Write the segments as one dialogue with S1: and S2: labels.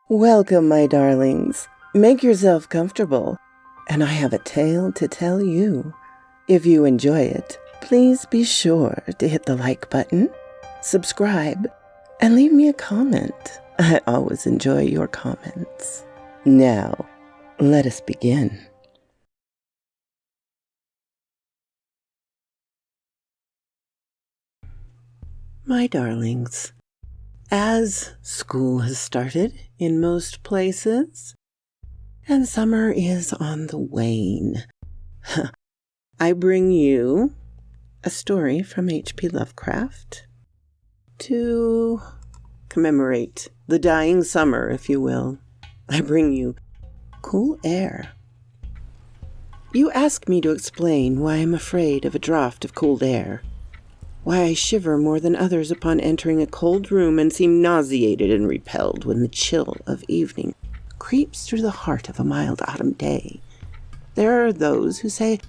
S1: Welcome, my darlings. Make yourself comfortable, and I have a tale to tell you. If you enjoy it, please be sure to hit the like button, subscribe, and leave me a comment. I always enjoy your comments. Now, let us begin. My darlings, as school has started in most places, and summer is on the wane, I bring you a story from HP Lovecraft to commemorate the dying summer, if you will. I bring you Cool Air. You ask me to explain why I'm afraid of a draught of cold air, why I shiver more than others upon entering a cold room and seem nauseated and repelled when the chill of evening creeps through the heart of a mild autumn day. There are those who say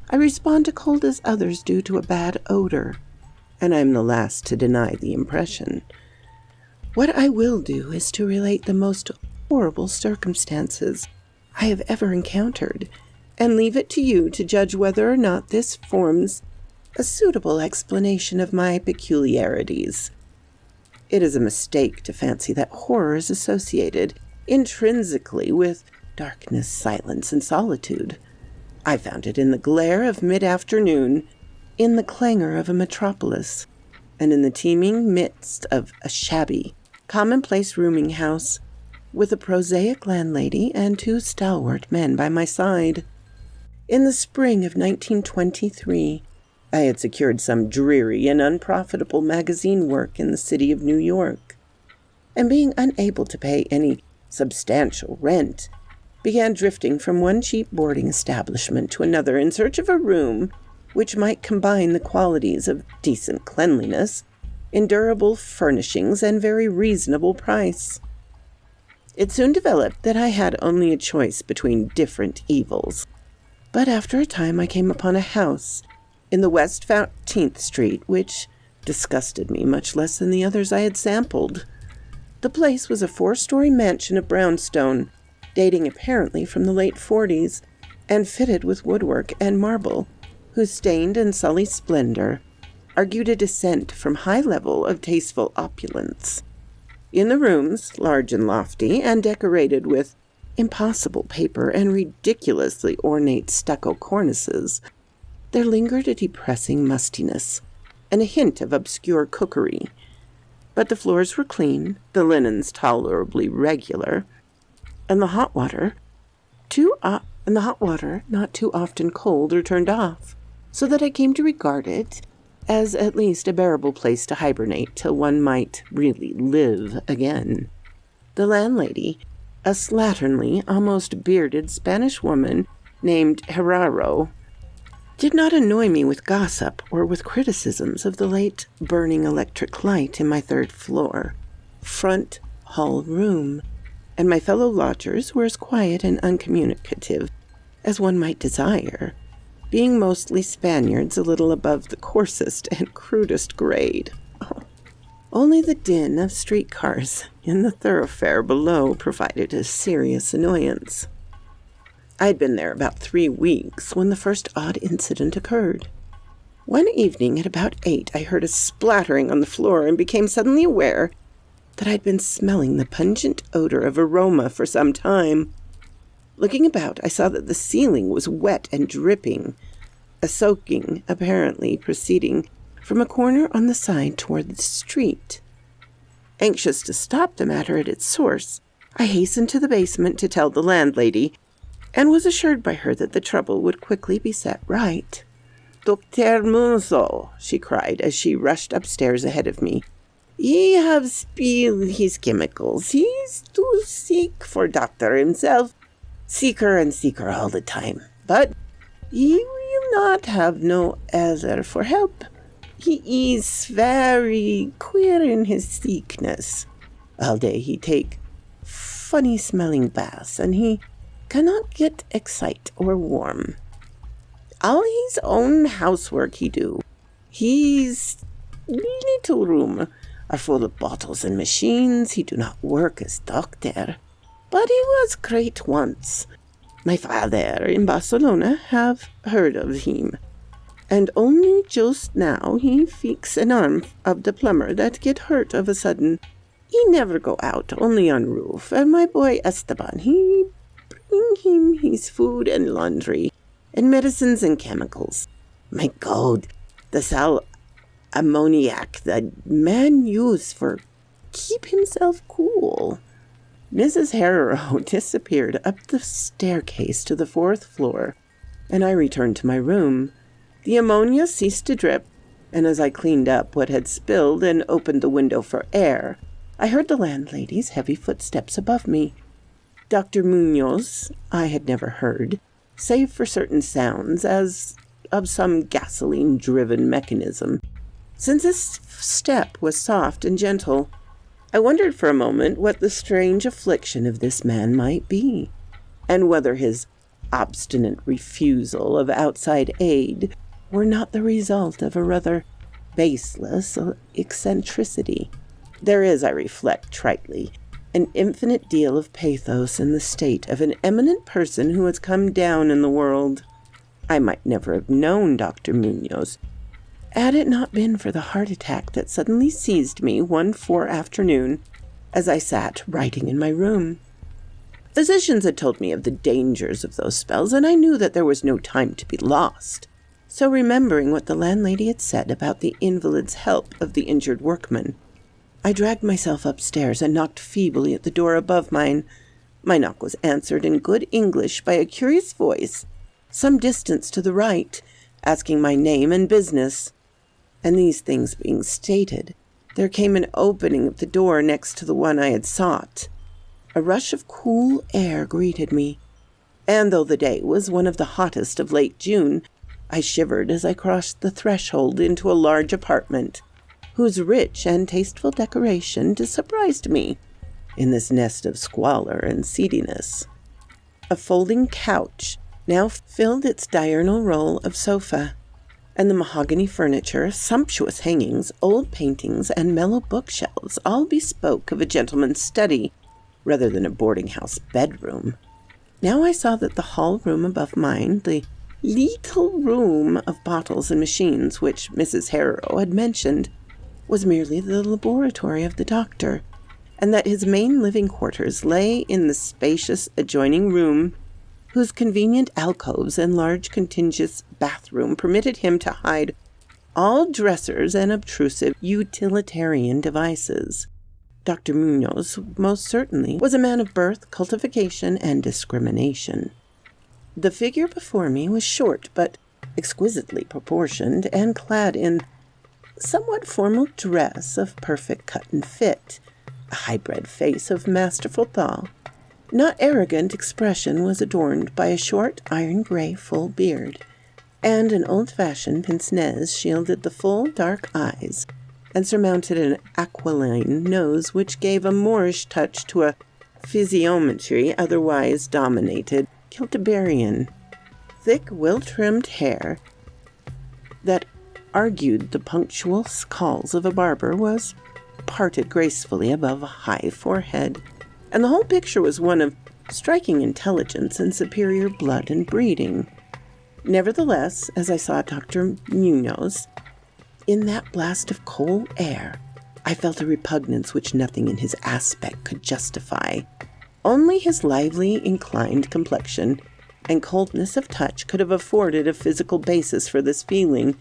S1: I respond to cold as others do to a bad odor, and I'm the last to deny the impression. What I will do is to relate the most horrible circumstances I have ever encountered, and leave it to you to judge whether or not this forms a suitable explanation of my peculiarities. It is a mistake to fancy that horror is associated intrinsically with darkness, silence, and solitude. I found it in the glare of mid-afternoon, in the clangor of a metropolis, and in the teeming midst of a shabby, commonplace rooming house, with a prosaic landlady and two stalwart men by my side. In the spring of 1923, I had secured some dreary and unprofitable magazine work in the city of New York, and being unable to pay any substantial rent, began drifting from one cheap boarding establishment to another in search of a room which might combine the qualities of decent cleanliness, endurable furnishings, and very reasonable price. It soon developed that I had only a choice between different evils, but after a time I came upon a house in the West 14th Street, which disgusted me much less than the others I had sampled. The place was a 4-story mansion of brownstone, dating apparently from the late 40s, and fitted with woodwork and marble, whose stained and sullied splendor argued a descent from high level of tasteful opulence. In the rooms, large and lofty, and decorated with impossible paper and ridiculously ornate stucco cornices, there lingered a depressing mustiness and a hint of obscure cookery. But the floors were clean, the linens tolerably regular, and the hot water not too often cold or turned off, so that I came to regard it as at least a bearable place to hibernate till one might really live again. The landlady, a slatternly, almost bearded Spanish woman named Herrero, did not annoy me with gossip or with criticisms of the late burning electric light in my third floor, front hall room, and my fellow lodgers were as quiet and uncommunicative as one might desire, being mostly Spaniards a little above the coarsest and crudest grade. Only the din of streetcars in the thoroughfare below provided a serious annoyance. I had been there about 3 weeks when the first odd incident occurred. One evening at about 8, I heard a splattering on the floor and became suddenly aware that I'd been smelling the pungent odor of aroma for some time. Looking about, I saw that the ceiling was wet and dripping, a soaking apparently proceeding from a corner on the side toward the street. Anxious to stop the matter at its source, I hastened to the basement to tell the landlady, and was assured by her that the trouble would quickly be set right. "Dr. Munzo," she cried as she rushed upstairs ahead of me, "he have spilled his chemicals. He's too sick for doctor himself. Sicker and sicker all the time. But he will not have no other for help. He is very queer in his sickness. All day he take funny-smelling baths, and he cannot get excite or warm. All his own housework he do. His little room are full of bottles and machines. He do not work as doctor. but he was great once. My father in Barcelona have heard of him, and only just now he fix an arm of the plumber that get hurt of a sudden. He never go out, only on roof, and my boy Esteban, he bring him his food and laundry, and medicines and chemicals. My God, the sal ammoniac the man use for keep himself cool. Mrs. Harrow disappeared up the staircase to the 4th floor, and I returned to my room. The ammonia ceased to drip, and as I cleaned up what had spilled and opened the window for air, I heard the landlady's heavy footsteps above me. Dr. Munoz I had never heard, save for certain sounds as of some gasoline-driven mechanism. Since his step was soft and gentle, I wondered for a moment what the strange affliction of this man might be, and whether his obstinate refusal of outside aid were not the result of a rather baseless eccentricity. There is, I reflect tritely, an infinite deal of pathos in the state of an eminent person who has come down in the world. I might never have known Dr. Munoz, had it not been for the heart attack that suddenly seized me one afternoon as I sat writing in my room. Physicians had told me of the dangers of those spells, and I knew that there was no time to be lost. So remembering what the landlady had said about the invalid's help of the injured workman, I dragged myself upstairs and knocked feebly at the door above mine. My knock was answered in good English by a curious voice, some distance to the right, asking my name and business. And these things being stated, there came an opening of the door next to the one I had sought. A rush of cool air greeted me, and though the day was one of the hottest of late June, I shivered as I crossed the threshold into a large apartment, whose rich and tasteful decoration surprised me in this nest of squalor and seediness. A folding couch now filled its diurnal role of sofa, and the mahogany furniture, sumptuous hangings, old paintings, and mellow bookshelves all bespoke of a gentleman's study rather than a boarding-house bedroom. Now I saw that the hall room above mine, the little room of bottles and machines which Mrs. Harrow had mentioned, was merely the laboratory of the doctor, and that his main living quarters lay in the spacious adjoining room, whose convenient alcoves and large contiguous bathroom permitted him to hide all dressers and obtrusive utilitarian devices. Dr. Munoz most certainly was a man of birth, cultivation, and discrimination. The figure before me was short but exquisitely proportioned and clad in somewhat formal dress of perfect cut and fit. A high-bred face of masterful thought, not arrogant expression, was adorned by a short iron-gray full beard, and an old-fashioned pince-nez shielded the full dark eyes and surmounted an aquiline nose which gave a Moorish touch to a physiognomy otherwise dominated Celtiberian. Thick, well-trimmed hair that argued the punctual calls of a barber was parted gracefully above a high forehead, and the whole picture was one of striking intelligence and superior blood and breeding. Nevertheless, as I saw Dr. Munoz, in that blast of cold air, I felt a repugnance which nothing in his aspect could justify. Only his lively, inclined complexion and coldness of touch could have afforded a physical basis for this feeling,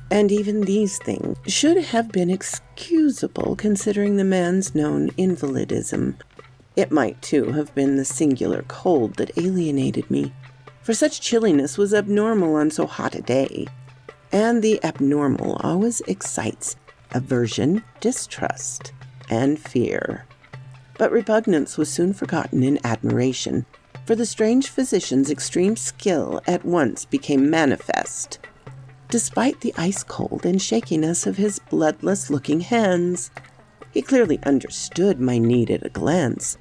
S1: and even these things should have been excusable considering the man's known invalidism. It might, too, have been the singular cold that alienated me, for such chilliness was abnormal on so hot a day, and the abnormal always excites aversion, distrust, and fear. But repugnance was soon forgotten in admiration, for the strange physician's extreme skill at once became manifest. Despite the ice-cold and shakiness of his bloodless-looking hands, he clearly understood my need at a glance,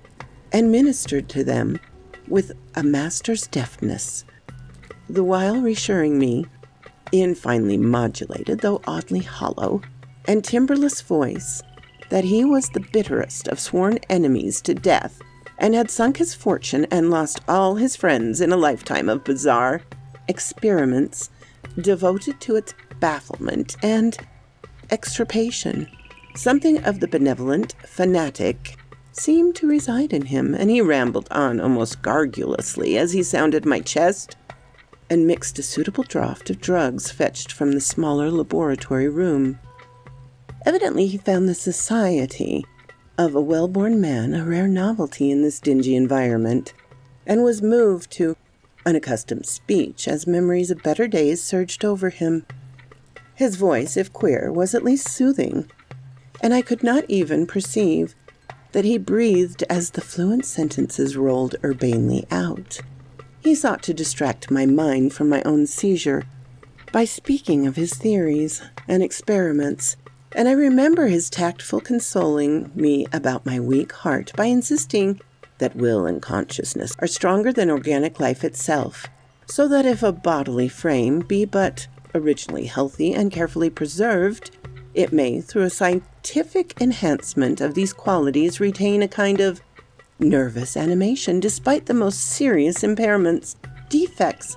S1: and ministered to them with a master's deftness, the while reassuring me, in finely modulated, though oddly hollow, and timbreless voice, that he was the bitterest of sworn enemies to death and had sunk his fortune and lost all his friends in a lifetime of bizarre experiments devoted to its bafflement and extirpation. Something of the benevolent fanatic seemed to reside in him, and he rambled on almost garrulously as he sounded my chest and mixed a suitable draught of drugs fetched from the smaller laboratory room. Evidently he found the society of a well-born man a rare novelty in this dingy environment, and was moved to unaccustomed speech as memories of better days surged over him. His voice, if queer, was at least soothing, and I could not even perceive that he breathed as the fluent sentences rolled urbanely out. He sought to distract my mind from my own seizure by speaking of his theories and experiments, and I remember his tactful consoling me about my weak heart by insisting that will and consciousness are stronger than organic life itself, so that if a bodily frame be but originally healthy and carefully preserved, it may, through a scientific enhancement of these qualities, retain a kind of nervous animation despite the most serious impairments, defects,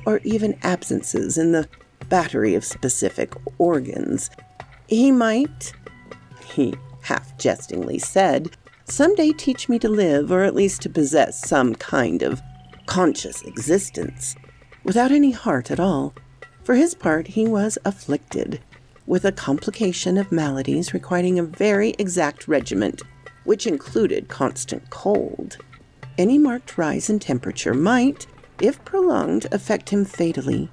S1: or even absences in the battery of specific organs. He might, he half-jestingly said, someday teach me to live, or at least to possess some kind of conscious existence, without any heart at all. For his part, he was afflicted with a complication of maladies requiring a very exact regimen, which included constant cold. Any marked rise in temperature might, if prolonged, affect him fatally,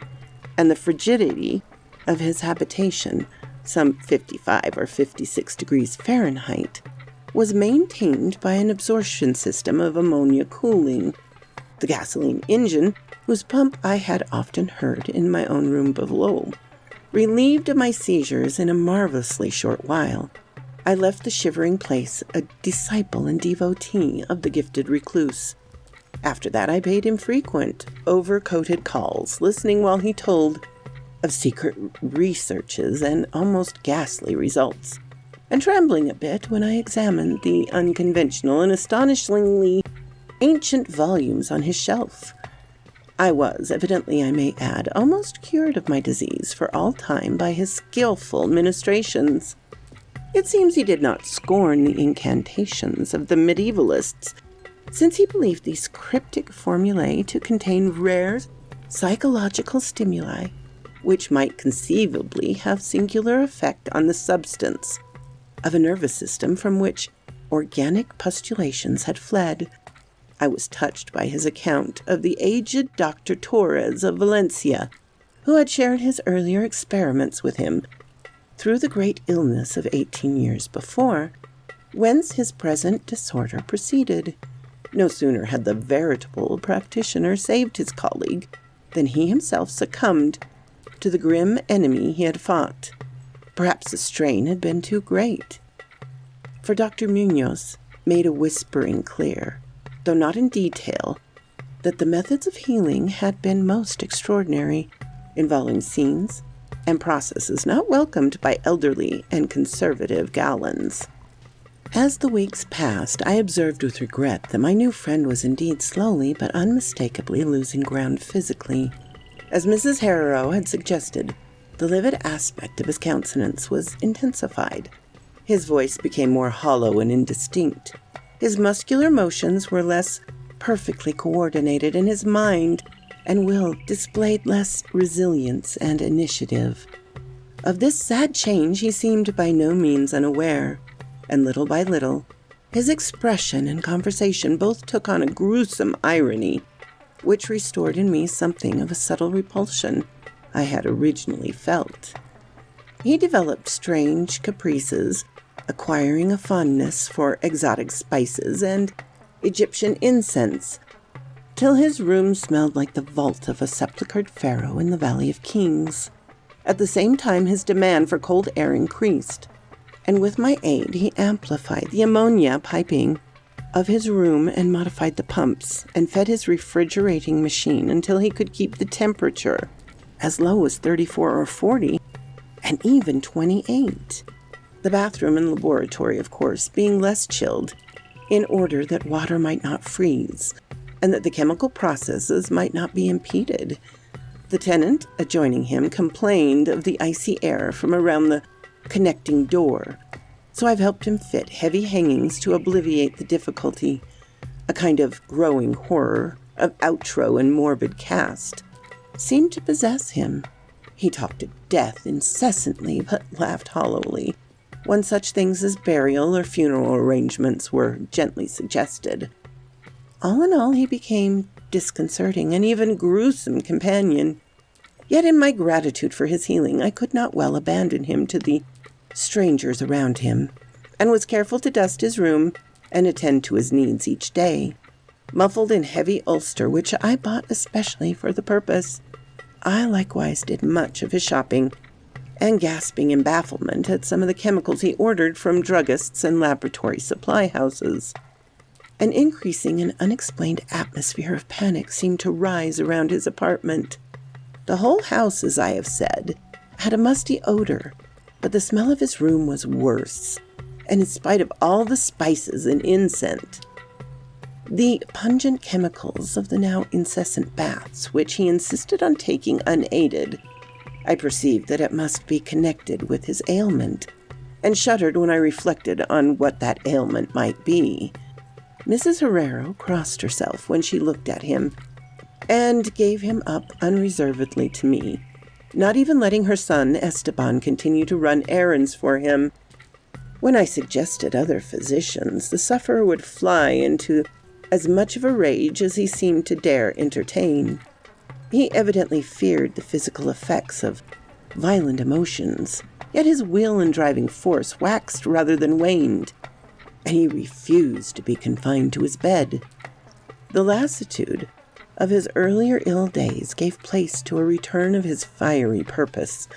S1: and the frigidity of his habitation, some 55 or 56 degrees Fahrenheit, was maintained by an absorption system of ammonia cooling. The gasoline engine, whose pump I had often heard in my own room below, relieved of my seizures in a marvelously short while. I left the shivering place a disciple and devotee of the gifted recluse. After that I paid him frequent, overcoated calls, listening while he told of secret researches and almost ghastly results, and trembling a bit when I examined the unconventional and astonishingly ancient volumes on his shelf. I was, evidently I may add, almost cured of my disease for all time by his skillful ministrations. It seems he did not scorn the incantations of the medievalists, since he believed these cryptic formulae to contain rare psychological stimuli, which might conceivably have singular effect on the substance of a nervous system from which organic postulations had fled. I was touched by his account of the aged Dr. Torres of Valencia, who had shared his earlier experiments with him through the great illness of 18 years before, whence his present disorder proceeded. No sooner had the veritable practitioner saved his colleague than he himself succumbed to the grim enemy he had fought. Perhaps the strain had been too great, for Dr. Munoz made a whispering clear, though not in detail, that the methods of healing had been most extraordinary, involving scenes and processes not welcomed by elderly and conservative gallants. As the weeks passed, I observed with regret that my new friend was indeed slowly but unmistakably losing ground physically. As Mrs. Harrow had suggested, the livid aspect of his countenance was intensified. His voice became more hollow and indistinct. His muscular motions were less perfectly coordinated, and his mind and will displayed less resilience and initiative. Of this sad change he seemed by no means unaware, and little by little, his expression and conversation both took on a gruesome irony, which restored in me something of a subtle repulsion I had originally felt. He developed strange caprices, acquiring a fondness for exotic spices and Egyptian incense, till his room smelled like the vault of a sepulchred pharaoh in the Valley of Kings. At the same time, his demand for cold air increased, and with my aid he amplified the ammonia piping of his room and modified the pumps and fed his refrigerating machine until he could keep the temperature as low as 34 or 40, and even 28. The bathroom and laboratory, of course, being less chilled, in order that water might not freeze and that the chemical processes might not be impeded. The tenant adjoining him complained of the icy air from around the connecting door, so I've helped him fit heavy hangings to obviate the difficulty. A kind of growing horror of outro and morbid cast seemed to possess him. He talked of death incessantly, but laughed hollowly when such things as burial or funeral arrangements were gently suggested. All in all, he became disconcerting and even gruesome companion. Yet in my gratitude for his healing, I could not well abandon him to the strangers around him, and was careful to dust his room and attend to his needs each day. Muffled in heavy ulster, which I bought especially for the purpose, I likewise did much of his shopping, and gasping in bafflement at some of the chemicals he ordered from druggists and laboratory supply houses. An increasing and unexplained atmosphere of panic seemed to rise around his apartment. The whole house, as I have said, had a musty odor, but the smell of his room was worse, and in spite of all the spices and incense, the pungent chemicals of the now incessant baths, which he insisted on taking unaided, I perceived that it must be connected with his ailment, and shuddered when I reflected on what that ailment might be. Mrs. Herrero crossed herself when she looked at him, and gave him up unreservedly to me, not even letting her son Esteban continue to run errands for him. When I suggested other physicians, the sufferer would fly into as much of a rage as he seemed to dare entertain. He evidently feared the physical effects of violent emotions, yet his will and driving force waxed rather than waned, and he refused to be confined to his bed. The lassitude of his earlier ill days gave place to a return of his fiery purpose,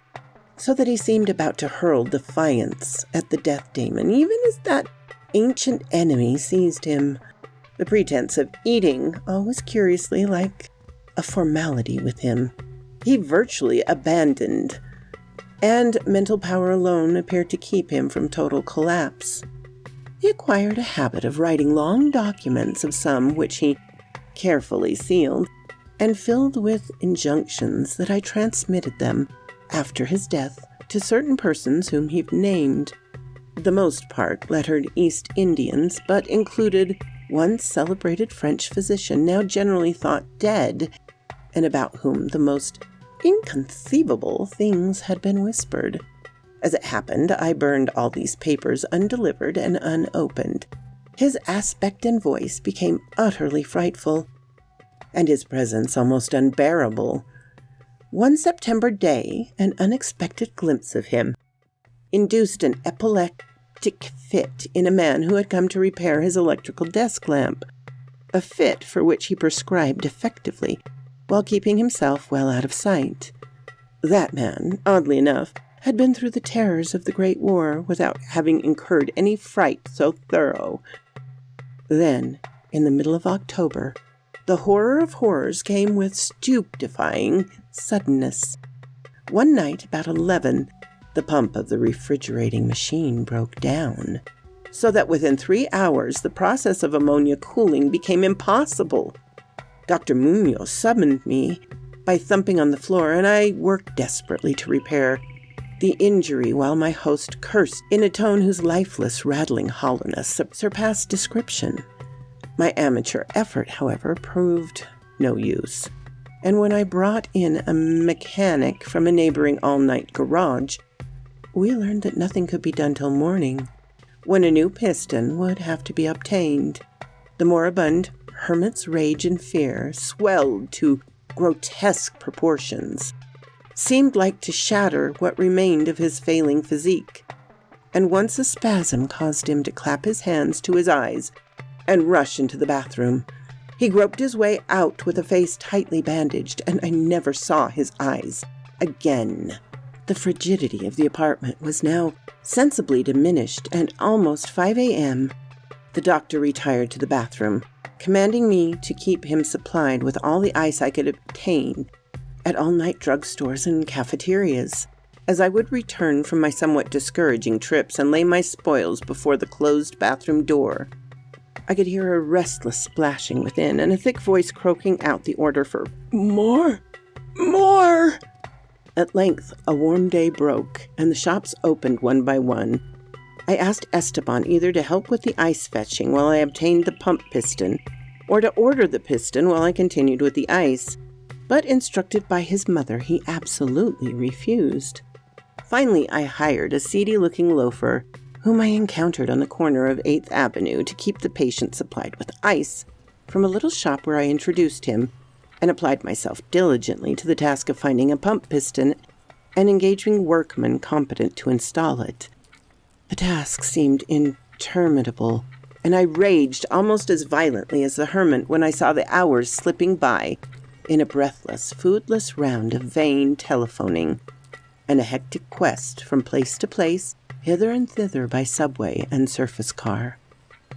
S1: so that he seemed about to hurl defiance at the death demon, even as that ancient enemy seized him. The pretense of eating always curiously like a formality with him. He virtually abandoned, and mental power alone appeared to keep him from total collapse. He acquired a habit of writing long documents of some which he carefully sealed and filled with injunctions that I transmitted them after his death to certain persons whom he named. The most part lettered East Indians, but included one celebrated French physician now generally thought dead, and about whom the most inconceivable things had been whispered. As it happened, I burned all these papers undelivered and unopened. His aspect and voice became utterly frightful, and his presence almost unbearable. One September day, an unexpected glimpse of him induced an epileptic fit in a man who had come to repair his electrical desk lamp, a fit for which he prescribed effectively, while keeping himself well out of sight. That man, oddly enough, had been through the terrors of the Great War without having incurred any fright so thorough. Then, in the middle of October, the horror of horrors came with stupefying suddenness. One night, about 11, the pump of the refrigerating machine broke down, so that within 3 hours the process of ammonia cooling became impossible. Dr. Munoz summoned me by thumping on the floor, and I worked desperately to repair the injury while my host cursed in a tone whose lifeless, rattling hollowness surpassed description. My amateur effort, however, proved no use, and when I brought in a mechanic from a neighboring all-night garage, we learned that nothing could be done till morning, when a new piston would have to be obtained. The moribund hermit's rage and fear swelled to grotesque proportions, seemed like to shatter what remained of his failing physique, and once a spasm caused him to clap his hands to his eyes and rush into the bathroom. He groped his way out with a face tightly bandaged, and I never saw his eyes again. The frigidity of the apartment was now sensibly diminished, and almost 5 a.m., the doctor retired to the bathroom, commanding me to keep him supplied with all the ice I could obtain at all-night drugstores and cafeterias, as I would return from my somewhat discouraging trips and lay my spoils before the closed bathroom door. I could hear a restless splashing within and a thick voice croaking out the order for more, more. At length, a warm day broke, and the shops opened one by one. I asked Esteban either to help with the ice fetching while I obtained the pump piston, or to order the piston while I continued with the ice, but instructed by his mother, he absolutely refused. Finally, I hired a seedy-looking loafer whom I encountered on the corner of 8th Avenue to keep the patient supplied with ice from a little shop where I introduced him and applied myself diligently to the task of finding a pump piston and engaging workmen competent to install it. The task seemed interminable, and I raged almost as violently as the hermit when I saw the hours slipping by in a breathless, foodless round of vain telephoning and a hectic quest from place to place, hither and thither by subway and surface car.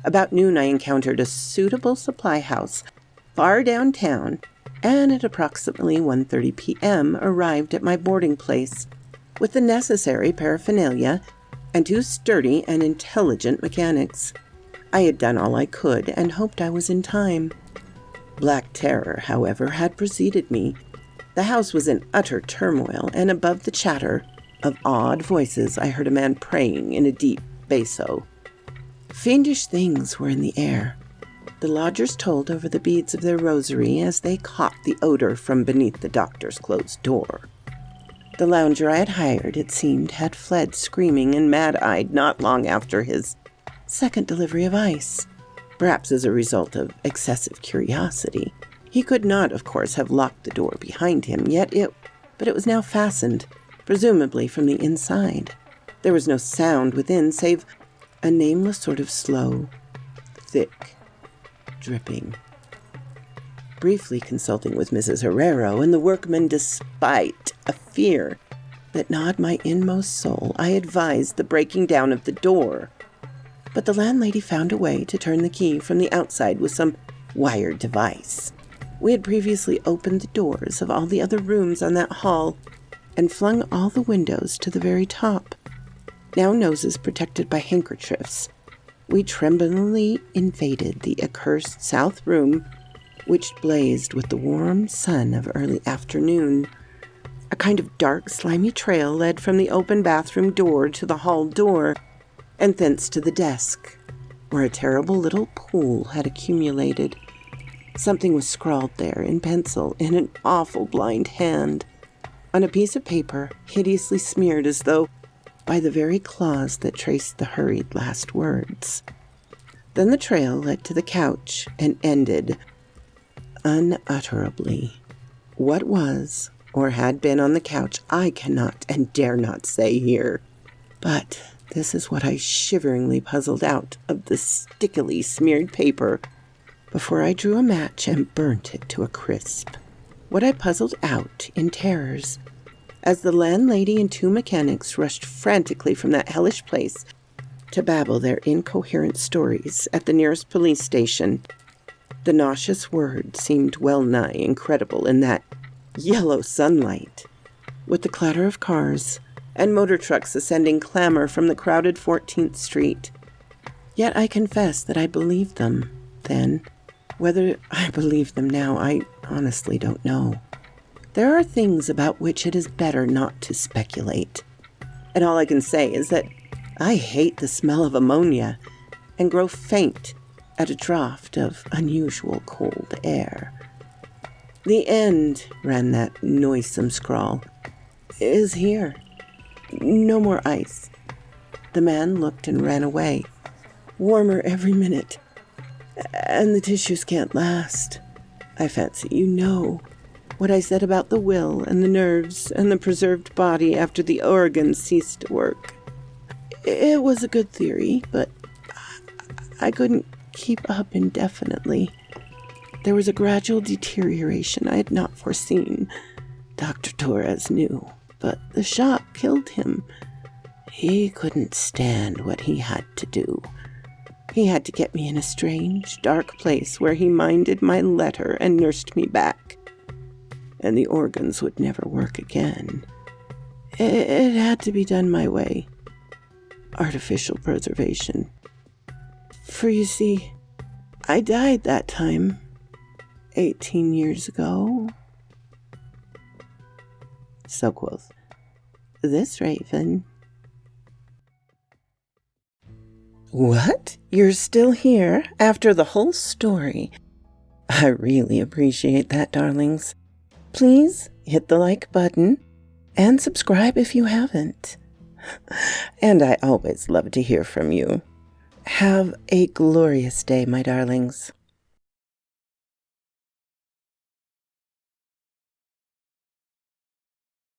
S1: About noon I encountered a suitable supply house far downtown, and at approximately 1:30 p.m. arrived at my boarding place with the necessary paraphernalia and 2 sturdy and intelligent mechanics. I had done all I could and hoped I was in time. Black terror, however, had preceded me. The house was in utter turmoil, and above the chatter of odd voices I heard a man praying in a deep basso. Fiendish things were in the air. The lodgers told over the beads of their rosary as they caught the odor from beneath the doctor's closed door. The lounger I had hired, it seemed, had fled screaming and mad-eyed not long after his second delivery of ice, perhaps as a result of excessive curiosity. He could not, of course, have locked the door behind him, but it was now fastened, presumably from the inside. There was no sound within save a nameless sort of slow, thick dripping. Briefly consulting with Mrs. Herrero and the workmen, despite a fear that gnawed my inmost soul, I advised the breaking down of the door. But the landlady found a way to turn the key from the outside with some wired device. We had previously opened the doors of all the other rooms on that hall and flung all the windows to the very top. Now noses protected by handkerchiefs, we tremblingly invaded the accursed south room, which blazed with the warm sun of early afternoon. A kind of dark, slimy trail led from the open bathroom door to the hall door, and thence to the desk, where a terrible little pool had accumulated. Something was scrawled there in pencil in an awful blind hand, on a piece of paper hideously smeared as though by the very claws that traced the hurried last words. Then the trail led to the couch and ended unutterably. What was or had been on the couch I cannot and dare not say here, but this is what I shiveringly puzzled out of the stickily smeared paper before I drew a match and burnt it to a crisp. What I puzzled out in terrors as the landlady and 2 mechanics rushed frantically from that hellish place to babble their incoherent stories at the nearest police station. The nauseous word seemed well nigh incredible in that yellow sunlight, with the clatter of cars and motor trucks ascending clamor from the crowded 14th Street. Yet I confess that I believed them then. Whether I believe them now, I honestly don't know. There are things about which it is better not to speculate. And all I can say is that I hate the smell of ammonia and grow faint at a draught of unusual cold air. The end, ran that noisome scrawl, is here. No more ice. The man looked and ran away. Warmer every minute. And the tissues can't last. I fancy you know what I said about the will and the nerves and the preserved body after the organs ceased to work. It was a good theory, but I couldn't keep up indefinitely. There was a gradual deterioration I had not foreseen. Dr. Torres knew, but the shock killed him. He couldn't stand what he had to do. He had to get me in a strange, dark place where he minded my letter and nursed me back. And the organs would never work again. It had to be done my way. Artificial preservation. For you see, I died that time, 18 years ago. So quoth this raven. What? You're still here after the whole story? I really appreciate that, darlings. Please hit the like button and subscribe if you haven't. And I always love to hear from you. Have a glorious day, my darlings.